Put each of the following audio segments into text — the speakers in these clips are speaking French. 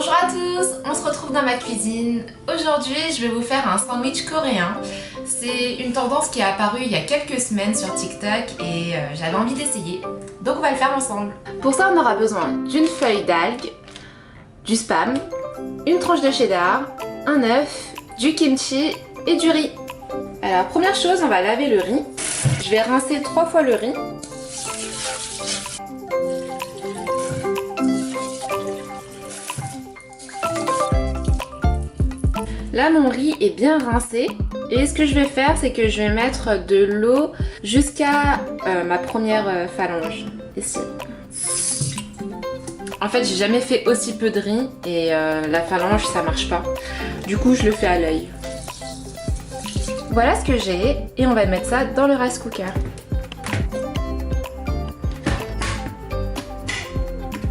Bonjour à tous, on se retrouve dans ma cuisine. Aujourd'hui, je vais vous faire un sandwich coréen. C'est une tendance qui est apparue il y a quelques semaines sur TikTok et j'avais envie d'essayer. Donc on va le faire ensemble. Pour ça, on aura besoin d'une feuille d'algue, du spam, une tranche de cheddar, un œuf, du kimchi et du riz. Alors, première chose, on va laver le riz. Je vais rincer 3 fois le riz. Là, mon riz est bien rincé. Et ce que je vais faire, c'est que je vais mettre de l'eau jusqu'à ma première phalange, ici. En fait, j'ai jamais fait aussi peu de riz et la phalange, ça marche pas. Du coup, je le fais à l'œil. Voilà ce que j'ai et on va mettre ça dans le rice cooker.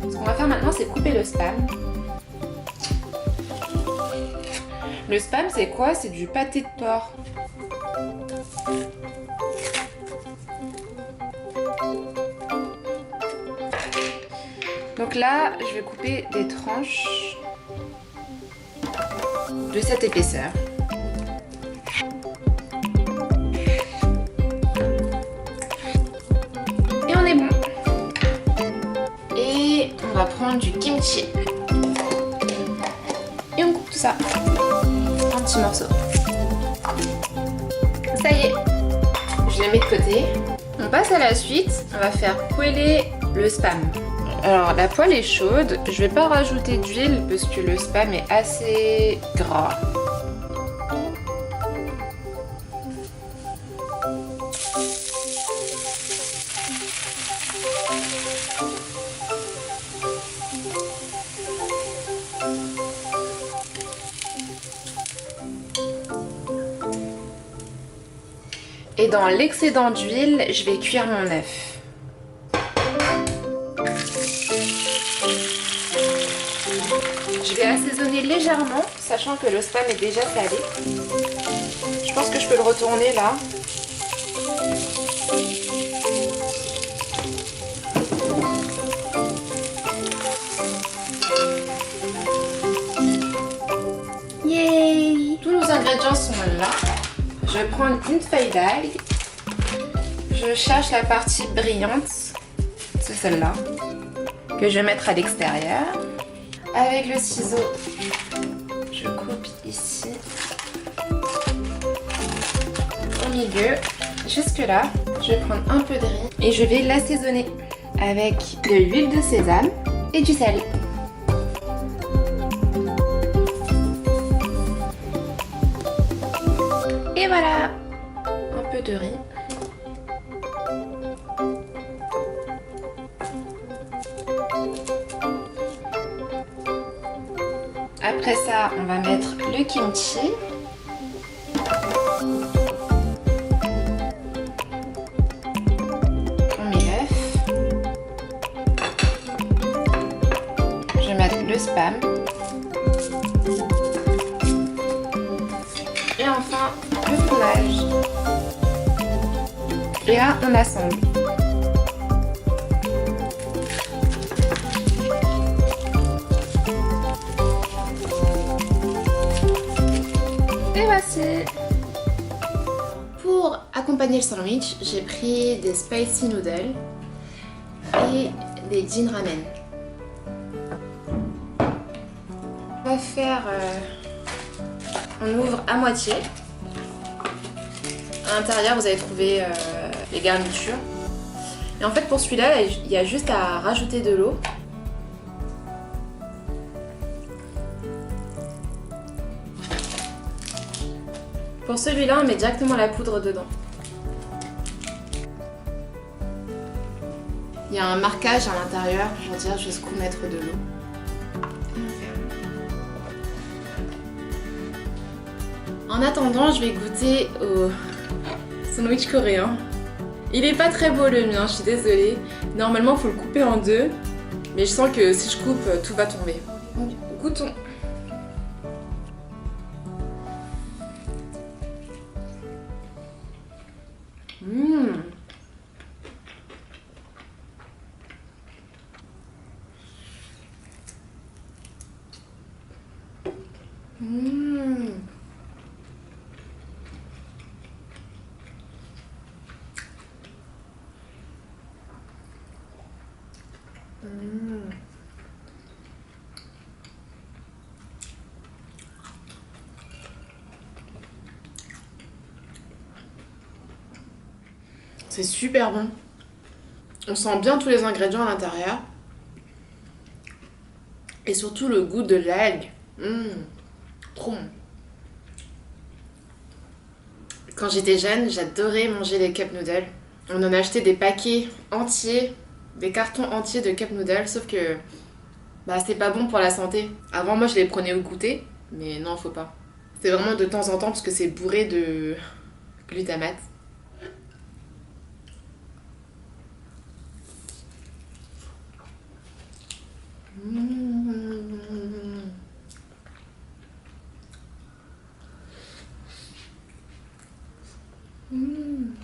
Ce qu'on va faire maintenant, c'est couper le spam. Le spam, c'est quoi? C'est du pâté de porc. Donc là, je vais couper des tranches de cette épaisseur. Et on est bon. Et on va prendre du kimchi. Et on coupe tout ça. Petit morceau. Ça y est, je les mets de côté. On passe à la suite, on va faire poêler le spam. Alors la poêle est chaude, je vais pas rajouter d'huile parce que le spam est assez gras. Et dans l'excédent d'huile, je vais cuire mon œuf. Je vais assaisonner légèrement, sachant que le spam est déjà salé. Je pense que je peux le retourner là. Yay! Tous nos ingrédients sont là. Je vais prendre une feuille d'algue, je cherche la partie brillante, c'est celle-là, que je vais mettre à l'extérieur. Avec le ciseau, je coupe ici, au milieu, jusque là. Je vais prendre un peu de riz et je vais l'assaisonner avec de l'huile de sésame et du sel. Et voilà, un peu de riz. Après ça, on va mettre le kimchi. On met l'œuf. Je vais mettre le spam. Et enfin, le fromage. Et là, on assemble. Et voici. Pour accompagner le sandwich, j'ai pris des spicy noodles et des jin ramen. On va faire... on ouvre à moitié. À l'intérieur, vous allez trouver les garnitures. Et en fait, pour celui-là, il y a juste à rajouter de l'eau. Pour celui-là, on met directement la poudre dedans. Il y a un marquage à l'intérieur pour dire jusqu'où mettre de l'eau. En attendant, je vais goûter au sandwich coréen. Il est pas très beau le mien, je suis désolée. Normalement, il faut le couper en deux. Mais je sens que si je coupe, tout va tomber. Donc, goûtons. Mmh. Mmh. C'est super bon. On sent bien tous les ingrédients à l'intérieur. Et surtout le goût de l'algue. Trop bon. Quand j'étais jeune, j'adorais manger les cup noodles. On en achetait des paquets entiers, des cartons entiers de cup noodles, sauf que c'est pas bon pour la santé. Avant, moi, je les prenais au goûter, mais non, faut pas. C'est vraiment de temps en temps parce que c'est bourré de glutamate. Mmh. Mmh.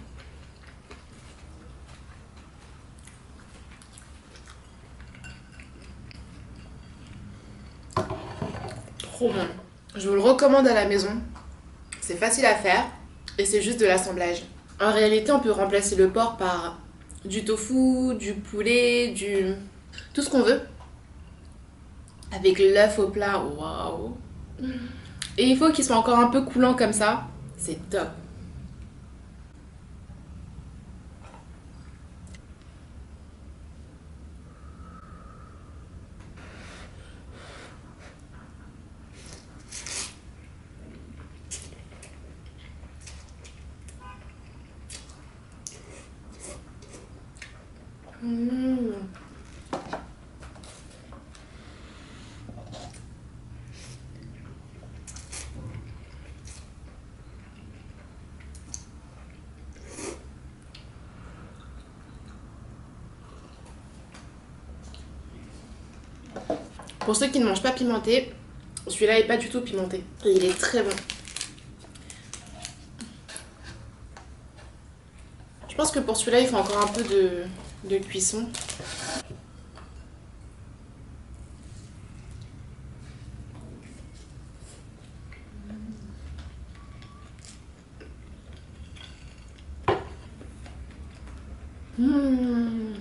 Trop bon. Je vous le recommande à la maison. C'est facile à faire et c'est juste de l'assemblage. En réalité, on peut remplacer le porc par du tofu, du poulet, tout ce qu'on veut. Avec l'œuf au plat, waouh. Et il faut qu'il soit encore un peu coulant comme ça. C'est top. Mmh. Pour ceux qui ne mangent pas pimenté, celui-là est pas du tout pimenté. Et il est très bon. Je pense que pour celui-là, il faut encore un peu de cuisson. Mmh.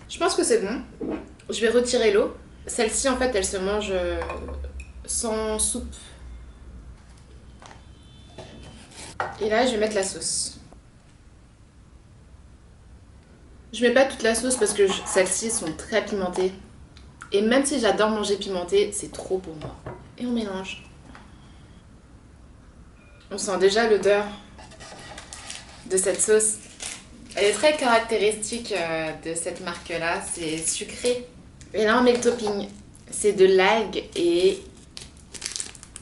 Je pense que c'est bon. Je vais retirer l'eau. Celle-ci, en fait, elle se mange sans soupe. Et là, je vais mettre la sauce. Je mets pas toute la sauce parce que celles-ci sont très pimentées. Et même si j'adore manger pimenté, c'est trop pour moi. Et on mélange. On sent déjà l'odeur de cette sauce. Elle est très caractéristique de cette marque-là, c'est sucré. Et là, on met le topping. C'est de l'algue et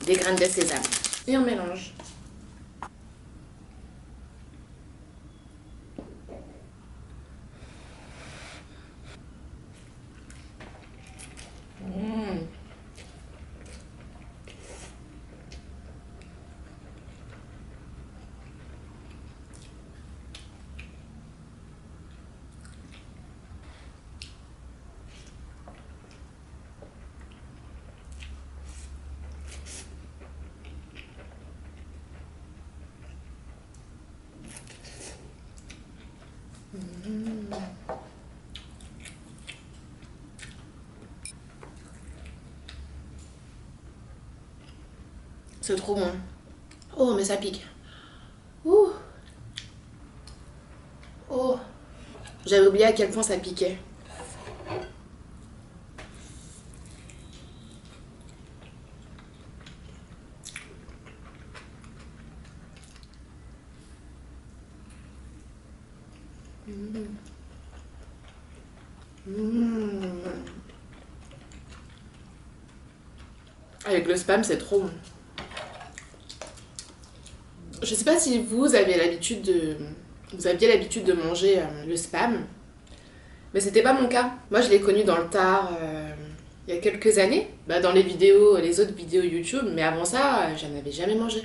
des graines de sésame. Et on mélange. C'est trop bon. Oh, mais ça pique. Ouh. Oh. J'avais oublié à quel point ça piquait. Avec le spam, c'est trop bon. Je sais pas si vous aviez l'habitude de manger le spam, Mais c'était pas mon cas. Moi, je l'ai connu dans le tard il y a quelques années, dans les vidéos, les autres vidéos YouTube, mais avant ça, j'en avais jamais mangé.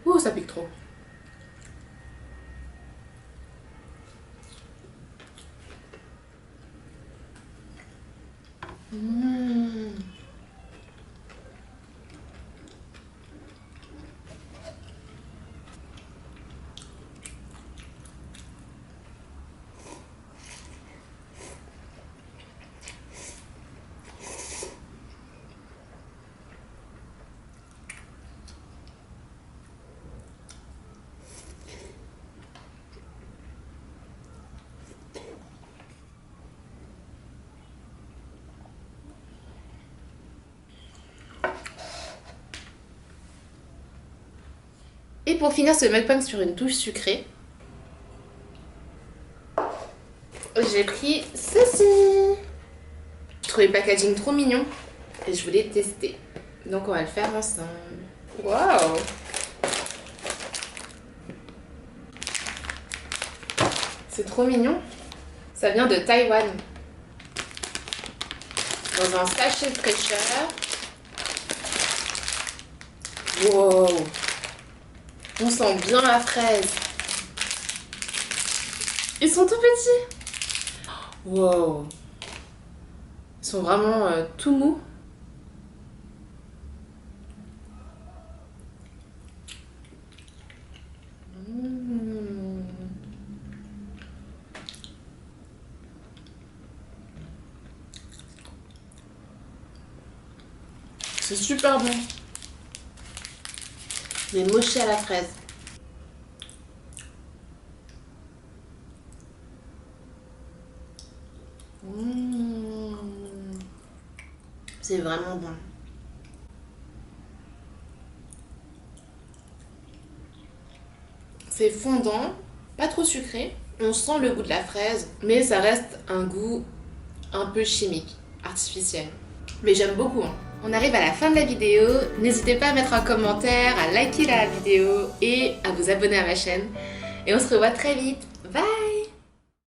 Ouh, ça pique trop. Et pour finir ce mukbang sur une touche sucrée, j'ai pris ceci. Je trouvais le packaging trop mignon et je voulais tester. Donc on va le faire ensemble. Waouh! C'est trop mignon. Ça vient de Taïwan. Dans un sachet de fraîcheur. Wow! On sent bien la fraise. Ils sont tout petits. Wow. Ils sont vraiment tout mous. C'est super bon. Les mochis à la fraise. C'est vraiment bon. C'est fondant, pas trop sucré. On sent le goût de la fraise, mais ça reste un goût un peu chimique, artificiel. Mais j'aime beaucoup. On arrive à la fin de la vidéo. N'hésitez pas à mettre un commentaire, à liker la vidéo et à vous abonner à ma chaîne. Et on se revoit très vite. Bye!